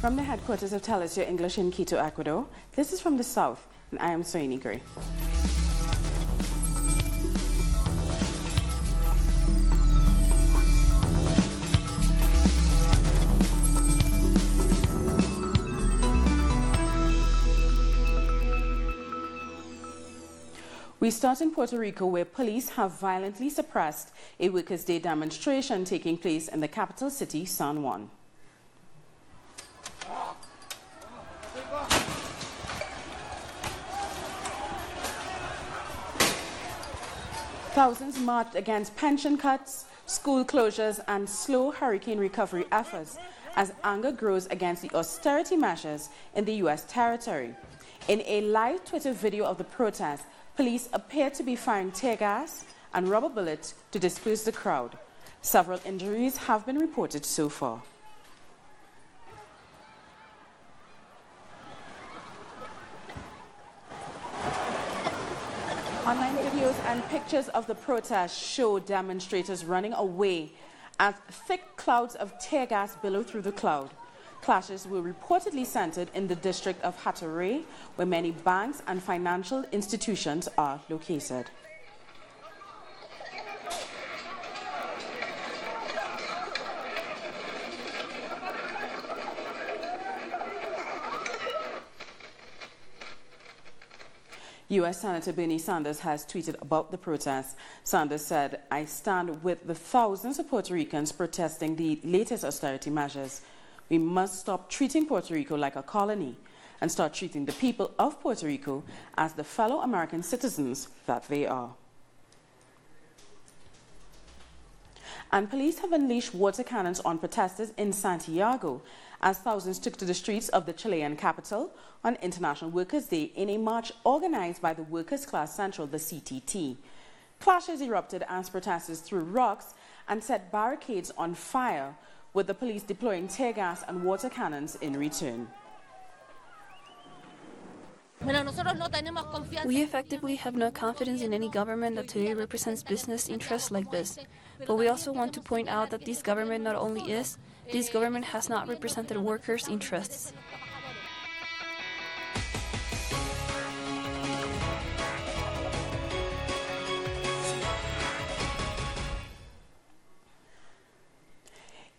From the headquarters of Tell Us Your English in Quito, Ecuador, this is From the South, and I am Soini Gray. We start in Puerto Rico, where police have violently suppressed a Workers' Day demonstration taking place in the capital city, San Juan. Thousands marched against pension cuts, school closures, and slow hurricane recovery efforts as anger grows against the austerity measures in the U.S. territory. In a live Twitter video of the protest, police appeared to be firing tear gas and rubber bullets to disperse the crowd. Several injuries have been reported so far. Online videos and pictures of the protest show demonstrators running away as thick clouds of tear gas billow through the cloud. Clashes were reportedly centered in the district of Hatoré, where many banks and financial institutions are located. U.S. Senator Bernie Sanders has tweeted about the protest. Sanders said, "I stand with the thousands of Puerto Ricans protesting the latest austerity measures. We must stop treating Puerto Rico like a colony and start treating the people of Puerto Rico as the fellow American citizens that they are." And police have unleashed water cannons on protesters in Santiago as thousands took to the streets of the Chilean capital on International Workers' Day in a march organized by the Workers' Class Central, the CTT. Clashes erupted as protesters threw rocks and set barricades on fire, with the police deploying tear gas and water cannons in return. We effectively have no confidence in any government that today represents business interests like this. But we also want to point out that this government not only is, this government has not represented workers' interests.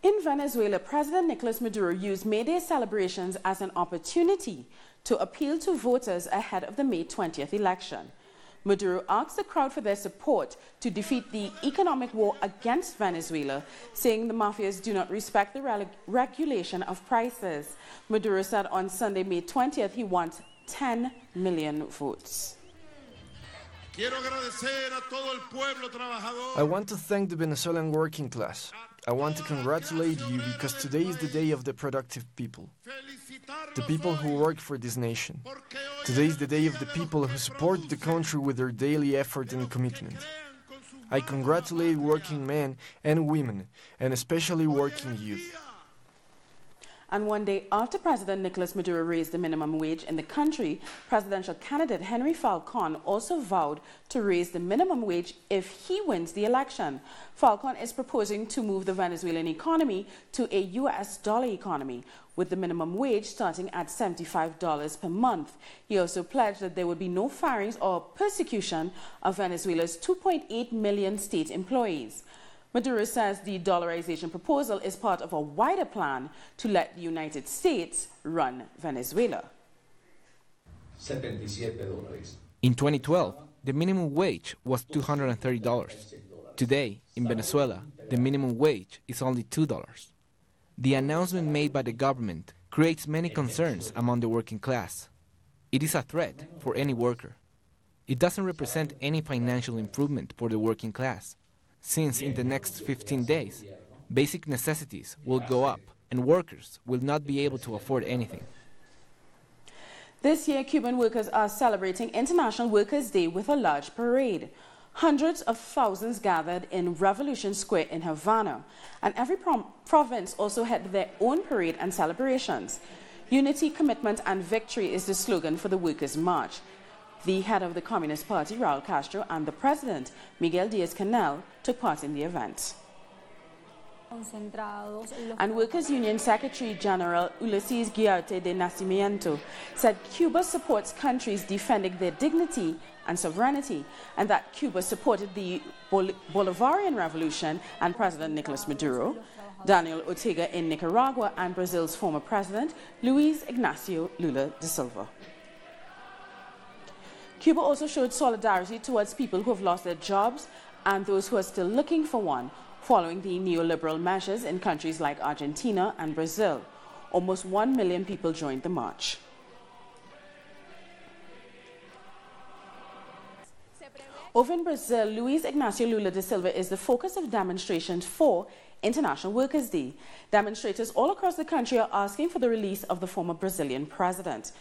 In Venezuela, President Nicolas Maduro used May Day celebrations as an opportunity to appeal to voters ahead of the May 20th election. Maduro asked the crowd for their support to defeat the economic war against Venezuela, saying the mafias do not respect the regulation of prices. Maduro said on Sunday, May 20th, he wants 10 million votes. I want to thank the Venezuelan working class. I want to congratulate you because today is the day of the productive people, the people who work for this nation. Today is the day of the people who support the country with their daily effort and commitment. I congratulate working men and women, and especially working youth. And one day after President Nicolas Maduro raised the minimum wage in the country, presidential candidate Henry Falcon also vowed to raise the minimum wage if he wins the election. Falcon is proposing to move the Venezuelan economy to a US dollar economy, with the minimum wage starting at $75 per month. He also pledged that there would be no firings or persecution of Venezuela's 2.8 million state employees. Maduro says the dollarization proposal is part of a wider plan to let the United States run Venezuela. In 2012, the minimum wage was $230. Today, in Venezuela, the minimum wage is only $2. The announcement made by the government creates many concerns among the working class. It is a threat for any worker. It doesn't represent any financial improvement for the working class, since in the next 15 days, basic necessities will go up and workers will not be able to afford anything. This year, Cuban workers are celebrating International Workers' Day with a large parade. Hundreds of thousands gathered in Revolution Square in Havana, and every province also had their own parade and celebrations. Unity, commitment, and victory is the slogan for the Workers' March. The head of the Communist Party, Raul Castro, and the president, Miguel Diaz-Canel, took part in the event. And Workers' Union Secretary General Ulysses Guiarte de Nacimiento said Cuba supports countries defending their dignity and sovereignty, and that Cuba supported the Bolivarian Revolution and President Nicolas Maduro, Daniel Ortega in Nicaragua, and Brazil's former president, Luiz Ignacio Lula da Silva. Cuba also showed solidarity towards people who have lost their jobs and those who are still looking for one, following the neoliberal measures in countries like Argentina and Brazil. Almost 1 million people joined the march. Over in Brazil, Luiz Ignacio Lula da Silva is the focus of demonstrations for International Workers' Day. Demonstrators all across the country are asking for the release of the former Brazilian president.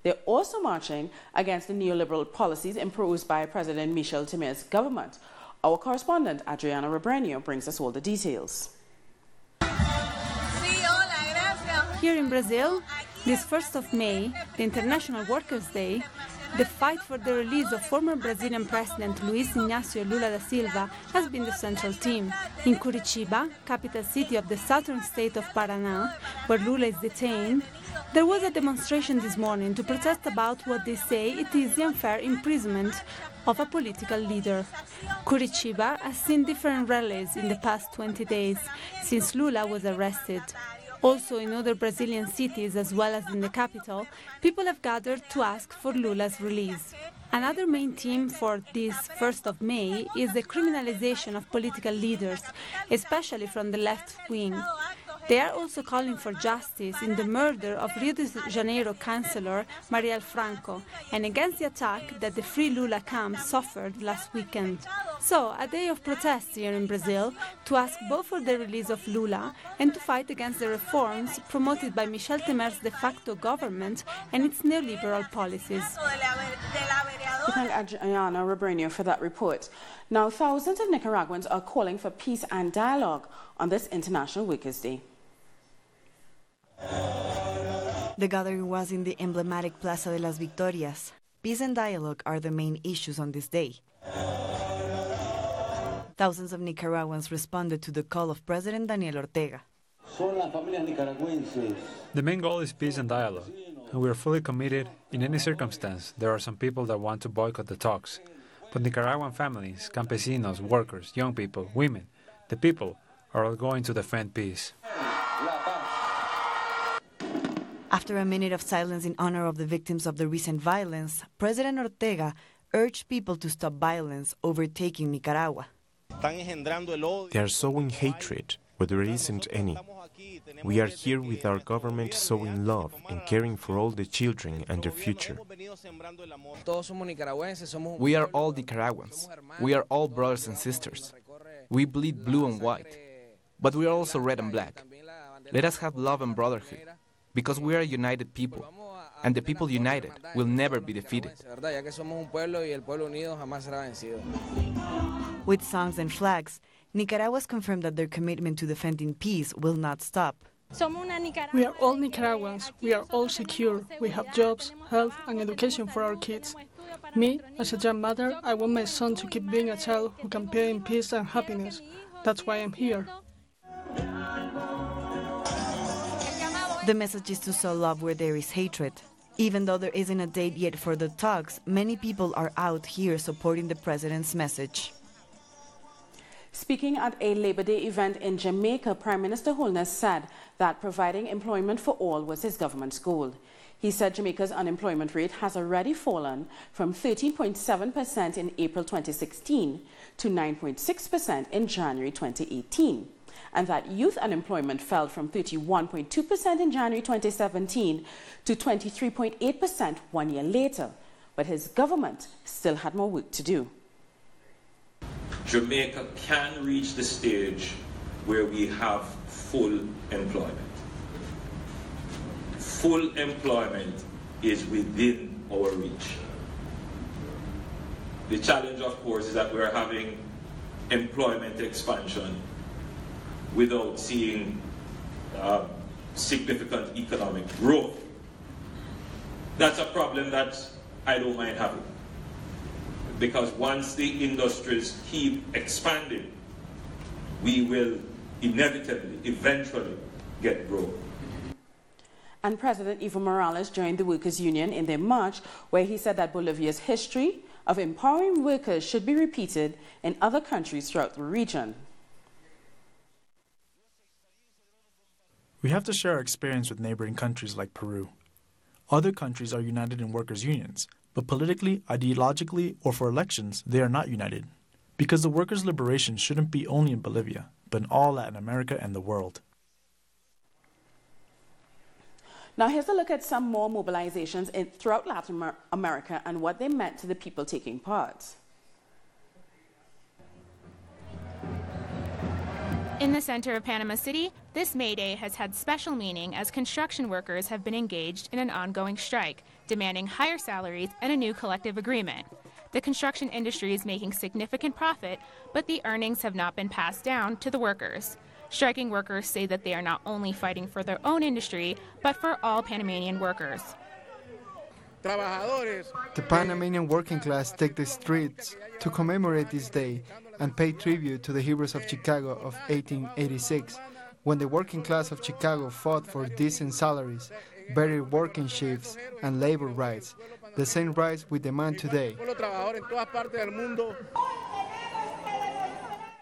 They're also marching against the neoliberal policies imposed by President Michel Temer's government. Our correspondent, Adriana Rebreno, brings us all the details. Here in Brazil, this 1st of May, the International Workers' Day, the fight for the release of former Brazilian President Luiz Ignacio Lula da Silva has been the central theme. In Curitiba, capital city of the southern state of Paraná, where Lula is detained, there was a demonstration this morning to protest about what they say it is the unfair imprisonment of a political leader. Curitiba has seen different rallies in the past 20 days since Lula was arrested. Also in other Brazilian cities, as well as in the capital, people have gathered to ask for Lula's release. Another main theme for this 1st of May is the criminalization of political leaders, especially from the left wing. They are also calling for justice in the murder of Rio de Janeiro councillor Marielle Franco and against the attack that the Free Lula camp suffered last weekend. So, a day of protest here in Brazil to ask both for the release of Lula and to fight against the reforms promoted by Michel Temer's de facto government and its neoliberal policies. We thank Adriana Rebreno for that report. Now, thousands of Nicaraguans are calling for peace and dialogue on this International Workers' Day. The gathering was in the emblematic Plaza de las Victorias. Peace and dialogue are the main issues on this day. Thousands of Nicaraguans responded to the call of President Daniel Ortega. The main goal is peace and dialogue, and we are fully committed in any circumstance. There are some people that want to boycott the talks, but Nicaraguan families, campesinos, workers, young people, women, the people are all going to defend peace. After a minute of silence in honor of the victims of the recent violence, President Ortega urged people to stop violence overtaking Nicaragua. They are sowing hatred where there isn't any. We are here with our government sowing love and caring for all the children and their future. We are all Nicaraguans. We are all brothers and sisters. We bleed blue and white, but we are also red and black. Let us have love and brotherhood, because we are a united people, and the people united will never be defeated. With songs and flags, Nicaraguans confirmed that their commitment to defending peace will not stop. We are all Nicaraguans. We are all secure. We have jobs, health, and education for our kids. Me, as a young mother, I want my son to keep being a child who can play in peace and happiness. That's why I'm here. The message is to sow love where there is hatred. Even though there isn't a date yet for the talks, many people are out here supporting the president's message. Speaking at a Labor Day event in Jamaica, Prime Minister Holness said that providing employment for all was his government's goal. He said Jamaica's unemployment rate has already fallen from 13.7% in April 2016 to 9.6% in January 2018, and that youth unemployment fell from 31.2% in January 2017 to 23.8% 1 year later. But his government still had more work to do. Jamaica can reach the stage where we have full employment. Full employment is within our reach. The challenge, of course, is that we're having employment expansion without seeing significant economic growth. That's a problem that I don't mind having. Because once the industries keep expanding, we will inevitably, eventually get broke. And President Evo Morales joined the Workers' Union in their march, where he said that Bolivia's history of empowering workers should be repeated in other countries throughout the region. We have to share our experience with neighboring countries like Peru. Other countries are united in workers' unions, but politically, ideologically, or for elections, they are not united. Because the workers' liberation shouldn't be only in Bolivia, but in all Latin America and the world. Now here's a look at some more mobilizations throughout Latin America and what they meant to the people taking part. In the center of Panama City, this May Day has had special meaning as construction workers have been engaged in an ongoing strike, demanding higher salaries and a new collective agreement. The construction industry is making significant profit, but the earnings have not been passed down to the workers. Striking workers say that they are not only fighting for their own industry, but for all Panamanian workers. The Panamanian working class take the streets to commemorate this day and pay tribute to the heroes of Chicago of 1886, when the working class of Chicago fought for decent salaries, better working shifts, and labor rights, the same rights we demand today.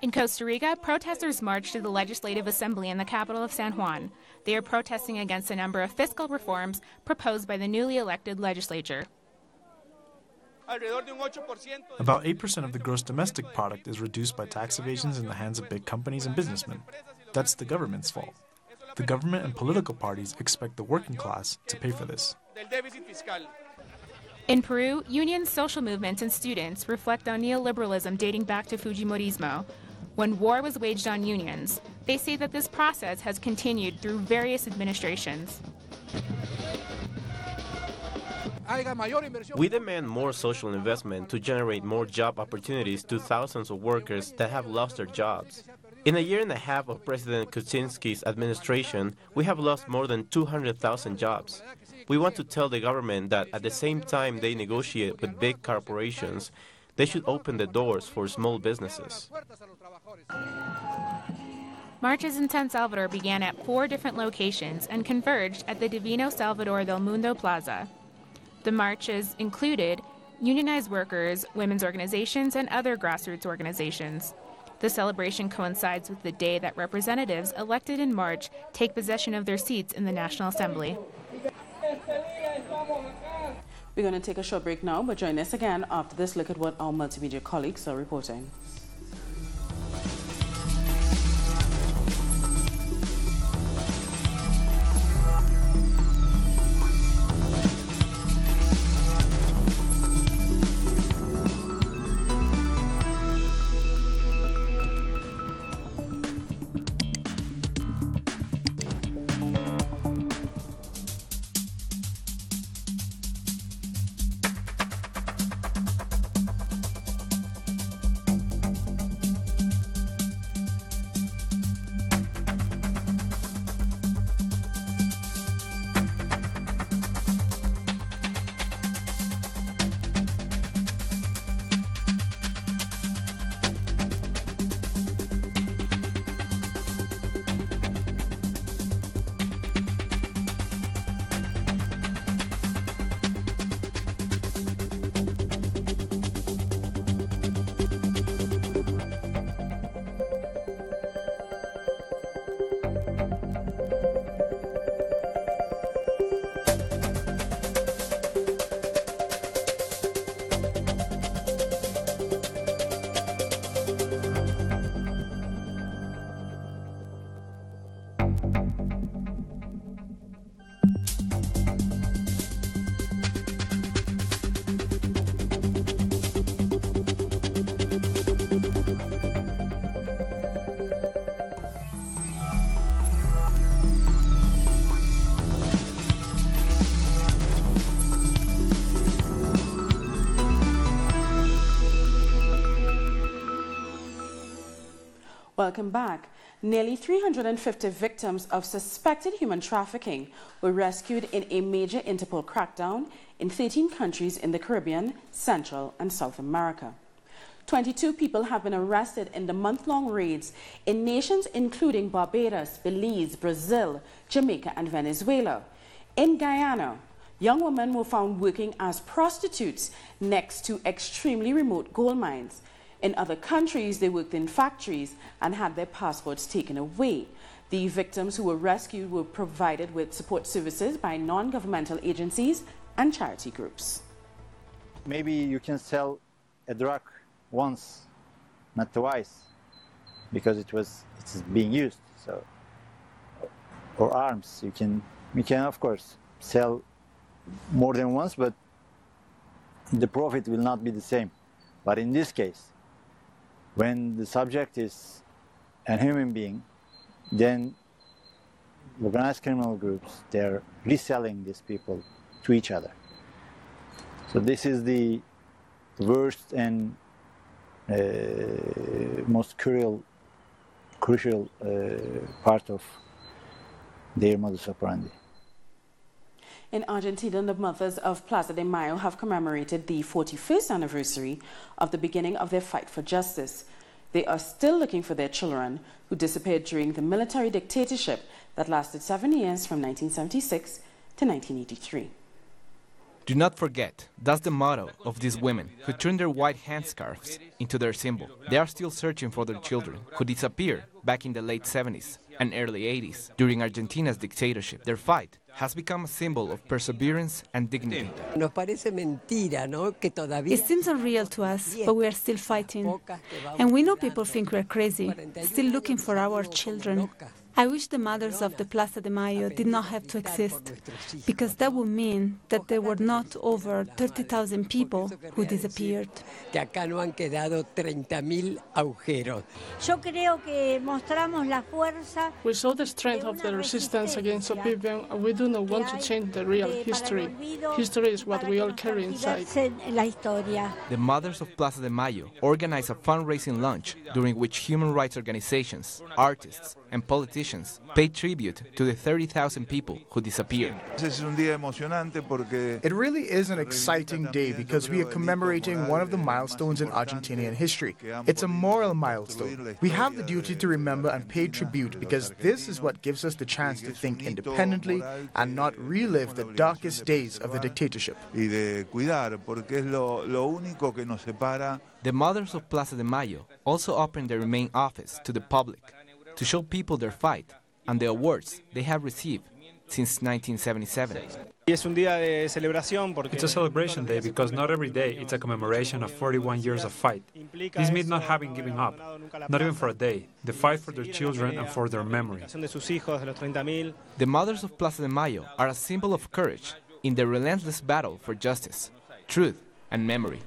In Costa Rica, protesters marched to the Legislative Assembly in the capital of San Juan. They are protesting against a number of fiscal reforms proposed by the newly elected legislature. About 8% of the gross domestic product is reduced by tax evasions in the hands of big companies and businessmen. That's the government's fault. The government and political parties expect the working class to pay for this. In Peru, unions, social movements, and students reflect on neoliberalism dating back to Fujimorismo. When war was waged on unions, they say that this process has continued through various administrations. We demand more social investment to generate more job opportunities to thousands of workers that have lost their jobs. In a year and a half of President Kuczynski's administration, we have lost more than 200,000 jobs. We want to tell the government that at the same time they negotiate with big corporations, they should open the doors for small businesses. Marches in San Salvador began at 4 different locations and converged at the Divino Salvador del Mundo Plaza. The marches included unionized workers, women's organizations, and other grassroots organizations. The celebration coincides with the day that representatives elected in March take possession of their seats in the National Assembly. We're going to take a short break now, but join us again after this look at what our multimedia colleagues are reporting. Welcome back. Nearly 350 victims of suspected human trafficking were rescued in a major Interpol crackdown in 13 countries in the Caribbean, Central and South America. 22 people have been arrested in the month-long raids in nations including Barbados, Belize, Brazil, Jamaica, and Venezuela. In Guyana, young women were found working as prostitutes next to extremely remote gold mines. In other countries, they worked in factories and had their passports taken away. The victims who were rescued were provided with support services by non-governmental agencies and charity groups. Maybe you can sell a drug once, not twice, because it's being used. So, or arms, you can of course sell more than once, but the profit will not be the same. But in this case, when the subject is a human being, then organized criminal groups, they're reselling these people to each other. So this is the worst and most crucial part of their modus operandi. In Argentina, the mothers of Plaza de Mayo have commemorated the 41st anniversary of the beginning of their fight for justice. They are still looking for their children who disappeared during the military dictatorship that lasted 7 years from 1976 to 1983. Do not forget, that's the motto of these women who turned their white handscarves into their symbol. They are still searching for their children who disappeared back in the late 70s and early 80s during Argentina's dictatorship. Their fight has become a symbol of perseverance and dignity. It seems unreal to us, but we are still fighting. And we know people think we're crazy, still looking for our children. I wish the mothers of the Plaza de Mayo did not have to exist, because that would mean that there were not over 30,000 people who disappeared. We saw the strength of the resistance against oblivion, and we do not want to change the real history. History is what we all carry inside. The mothers of Plaza de Mayo organized a fundraising lunch during which human rights organizations, artists, and politicians paid tribute to the 30,000 people who disappeared. It really is an exciting day because we are commemorating one of the milestones in Argentinian history. It's a moral milestone. We have the duty to remember and pay tribute because this is what gives us the chance to think independently and not relive the darkest days of the dictatorship. The mothers of Plaza de Mayo also opened their main office to the public to show people their fight and the awards they have received since 1977. It's a celebration day because not every day it's a commemoration of 41 years of fight. This means not having given up, not even for a day, the fight for their children and for their memory. The mothers of Plaza de Mayo are a symbol of courage in the relentless battle for justice, truth, and memory.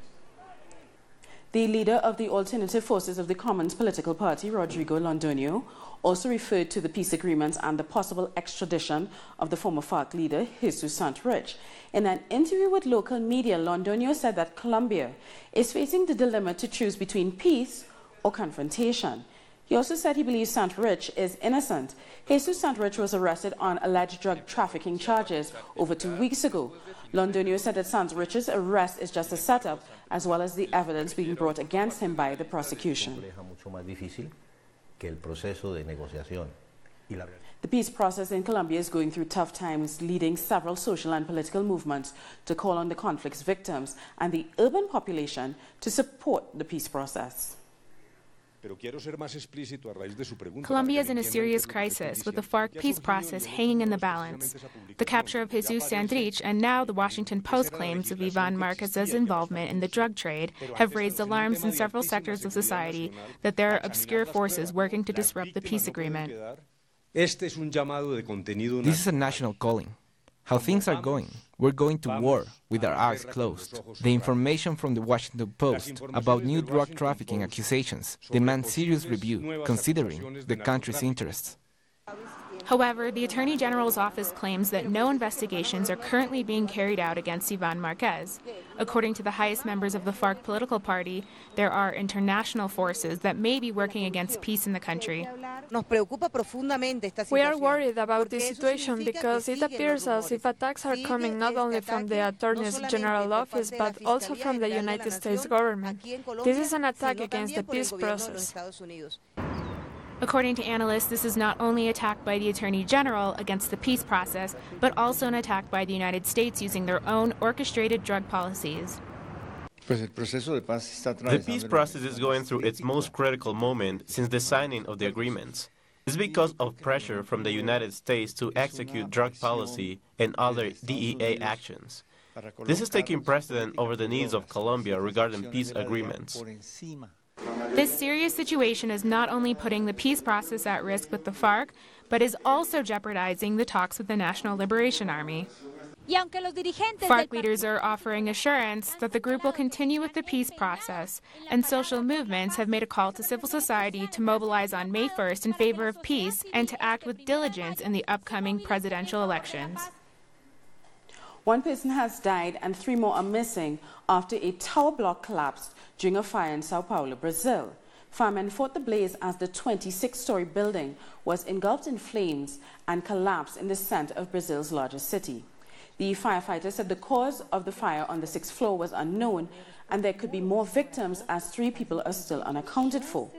The leader of the Alternative Forces of the Commons political party, Rodrigo Londoño, also referred to the peace agreements and the possible extradition of the former FARC leader, Jesus Santrich. In an interview with local media, Londoño said that Colombia is facing the dilemma to choose between peace or confrontation. He also said he believes Santrich is innocent. Jesus Santrich was arrested on alleged drug trafficking charges over 2 weeks ago. Londoño said that Santrich's arrest is just a setup, as well as the evidence being brought against him by the prosecution. The peace process in Colombia is going through tough times, leading several social and political movements to call on the conflict's victims and the urban population to support the peace process. Colombia is in a serious crisis, with the FARC peace process hanging in the balance. The capture of Jesus Santrich and now the Washington Post claims of Ivan Marquez's involvement in the drug trade have raised alarms in several sectors of society that there are obscure forces working to disrupt the peace agreement. This is a national calling. How things are going, we're going to war with our eyes closed. The information from the Washington Post about new drug trafficking accusations demands serious review, considering the country's interests. However, the Attorney General's office claims that no investigations are currently being carried out against Iván Márquez. According to the highest members of the FARC political party, there are international forces that may be working against peace in the country. We are worried about this situation because it appears as if attacks are coming not only from the Attorney General's office but also from the United States government. This is an attack against the peace process. According to analysts, this is not only an attack by the Attorney General against the peace process, but also an attack by the United States using their own orchestrated drug policies. The peace process is going through its most critical moment since the signing of the agreements. It's because of pressure from the United States to execute drug policy and other DEA actions. This is taking precedent over the needs of Colombia regarding peace agreements. This serious situation is not only putting the peace process at risk with the FARC, but is also jeopardizing the talks with the National Liberation Army. FARC leaders are offering assurance that the group will continue with the peace process, and social movements have made a call to civil society to mobilize on May 1st in favor of peace and to act with diligence in the upcoming presidential elections. One person has died and 3 more are missing after a tower block collapsed during a fire in Sao Paulo, Brazil. Firemen fought the blaze as the 26-story building was engulfed in flames and collapsed in the center of Brazil's largest city. The firefighters said the cause of the fire on the 6th floor was unknown and there could be more victims as 3 people are still unaccounted for.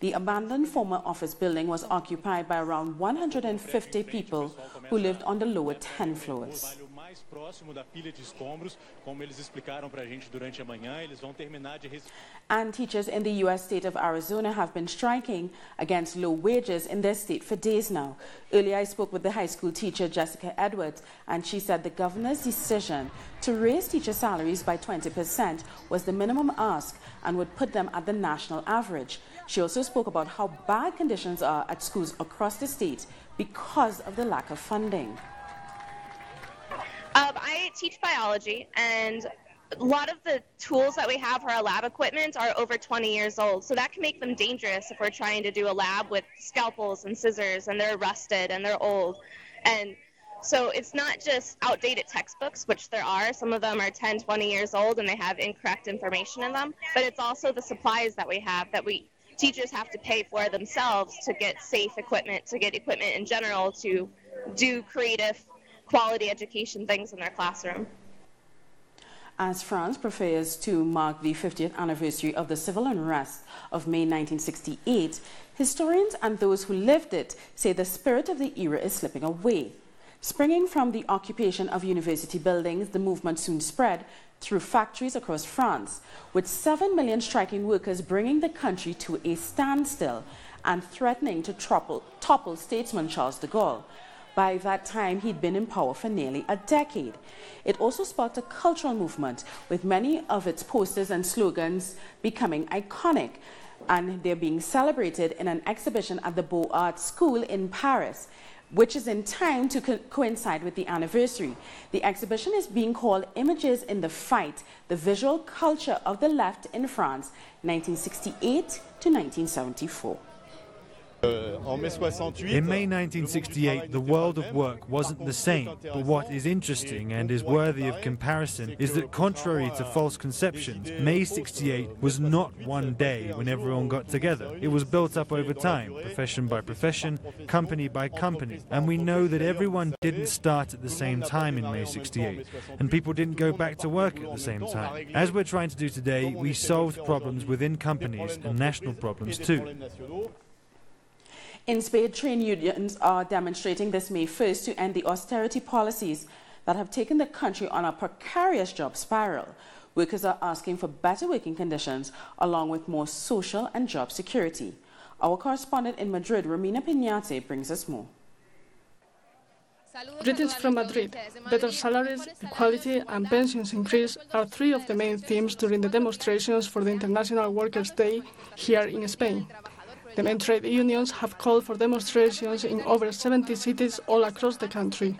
The abandoned former office building was occupied by around 150 people who lived on the lower 10 floors. And teachers in the U.S. state of Arizona have been striking against low wages in their state for days now. Earlier I spoke with the high school teacher Jessica Edwards, and she said the governor's decision to raise teacher salaries by 20% was the minimum ask and would put them at the national average. She also spoke about how bad conditions are at schools across the state because of the lack of funding. I teach biology, and a lot of the tools that we have for our lab equipment are over 20 years old, so that can make them dangerous if we're trying to do a lab with scalpels and scissors, and they're rusted and they're old. And so it's not just outdated textbooks, which there are. Some of them are 10, 20 years old and they have incorrect information in them, but it's also the supplies that we have that teachers have to pay for themselves to get safe equipment, to get equipment in general, to do creative quality education things in their classroom. As France prepares to mark the 50th anniversary of the civil unrest of May 1968, historians and those who lived it say the spirit of the era is slipping away. Springing from the occupation of university buildings, the movement soon spread through factories across France, with 7 million striking workers bringing the country to a standstill and threatening to topple statesman Charles de Gaulle. By that time, he'd been in power for nearly a decade. It also sparked a cultural movement, with many of its posters and slogans becoming iconic, and they're being celebrated in an exhibition at the Beaux-Arts School in Paris, which is in time to coincide with the anniversary. The exhibition is being called Images in the Fight, the Visual Culture of the Left in France, 1968 to 1974. In May 1968, the world of work wasn't the same, but what is interesting and is worthy of comparison is that contrary to false conceptions, May 68 was not one day when everyone got together. It was built up over time, profession by profession, company by company, and we know that everyone didn't start at the same time in May 68, and people didn't go back to work at the same time. As we're trying to do today, we solved problems within companies and national problems too. In Spain, trade unions are demonstrating this May 1st to end the austerity policies that have taken the country on a precarious job spiral. Workers are asking for better working conditions along with more social and job security. Our correspondent in Madrid, Romina Piñate, brings us more. Greetings from Madrid. Better salaries, equality and pensions increase are 3 of the main themes during the demonstrations for the International Workers' Day here in Spain. The main trade unions have called for demonstrations in over 70 cities all across the country.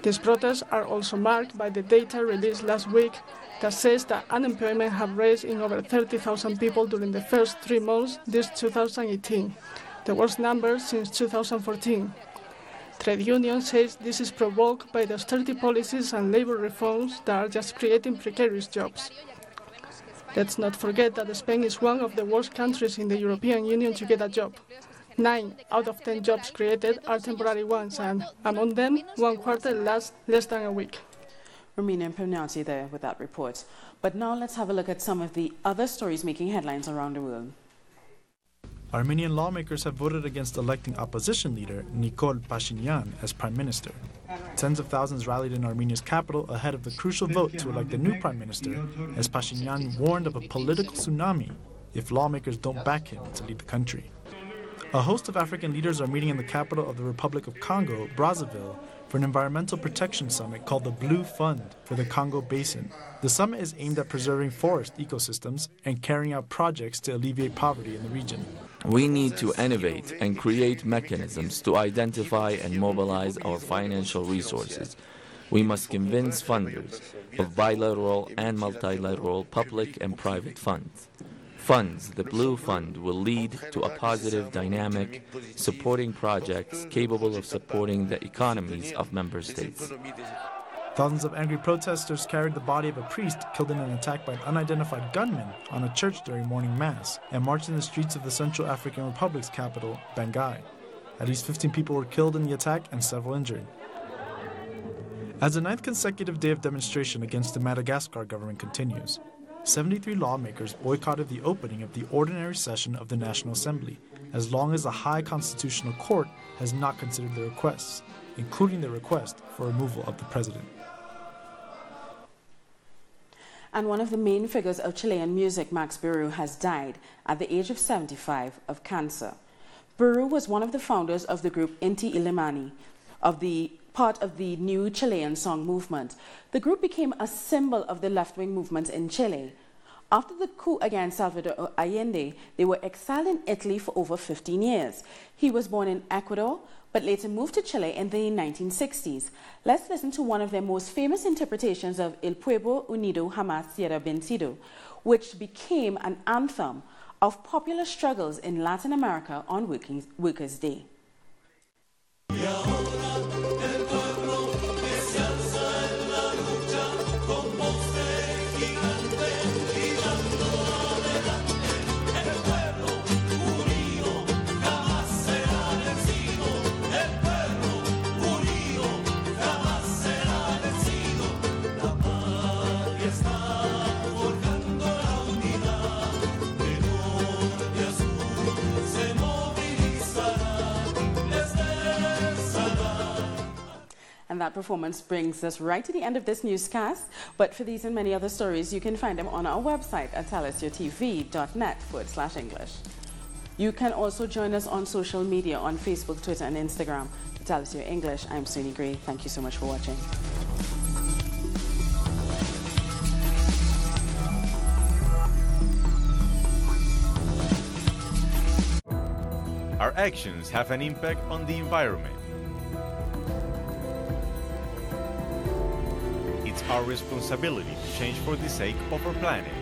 These protests are also marked by the data released last week that says that unemployment has raised in over 30,000 people during the first 3 months this 2018, the worst number since 2014. Trade union says this is provoked by the austerity policies and labor reforms that are just creating precarious jobs. Let's not forget that Spain is one of the worst countries in the European Union to get a job. 9 out of 10 jobs created are temporary ones, and among them, 1/4 lasts less than a week. Romina Perniati there with that report. But now let's have a look at some of the other stories making headlines around the world. Armenian lawmakers have voted against electing opposition leader Nikol Pashinyan as prime minister. Tens of thousands rallied in Armenia's capital ahead of the crucial vote to elect a new prime minister, as Pashinyan warned of a political tsunami if lawmakers don't back him to lead the country. A host of African leaders are meeting in the capital of the Republic of Congo, Brazzaville, for an environmental protection summit called the Blue Fund for the Congo Basin. The summit is aimed at preserving forest ecosystems and carrying out projects to alleviate poverty in the region. We need to innovate and create mechanisms to identify and mobilize our financial resources. We must convince funders of bilateral and multilateral public and private funds. Funds, the Blue Fund, will lead to a positive dynamic, supporting projects capable of supporting the economies of member states. Thousands of angry protesters carried the body of a priest killed in an attack by an unidentified gunman on a church during morning mass and marched in the streets of the Central African Republic's capital, Bangui. At least 15 people were killed in the attack and several injured. As the 9th consecutive day of demonstration against the Madagascar government continues, 73 lawmakers boycotted the opening of the ordinary session of the National Assembly, as long as the High Constitutional Court has not considered their requests, including the request for removal of the president. And one of the main figures of Chilean music, Max Beru, has died at the age of 75 of cancer. Beru was one of the founders of the group Inti Illimani, part of the new Chilean song movement. The group became a symbol of the left-wing movement in Chile. After the coup against Salvador Allende, they were exiled in Italy for over 15 years. He was born in Ecuador, but later moved to Chile in the 1960s. Let's listen to one of their most famous interpretations of El Pueblo Unido Jamás Será Vencido, which became an anthem of popular struggles in Latin America on Workers' Day. And that performance brings us right to the end of this newscast. But for these and many other stories, you can find them on our website at talisyourtv.net/English. You can also join us on social media on Facebook, Twitter, and Instagram. For Tell Us Your English, I'm Suni Gray. Thank you so much for watching. Our actions have an impact on the environment. It's our responsibility to change for the sake of our planet.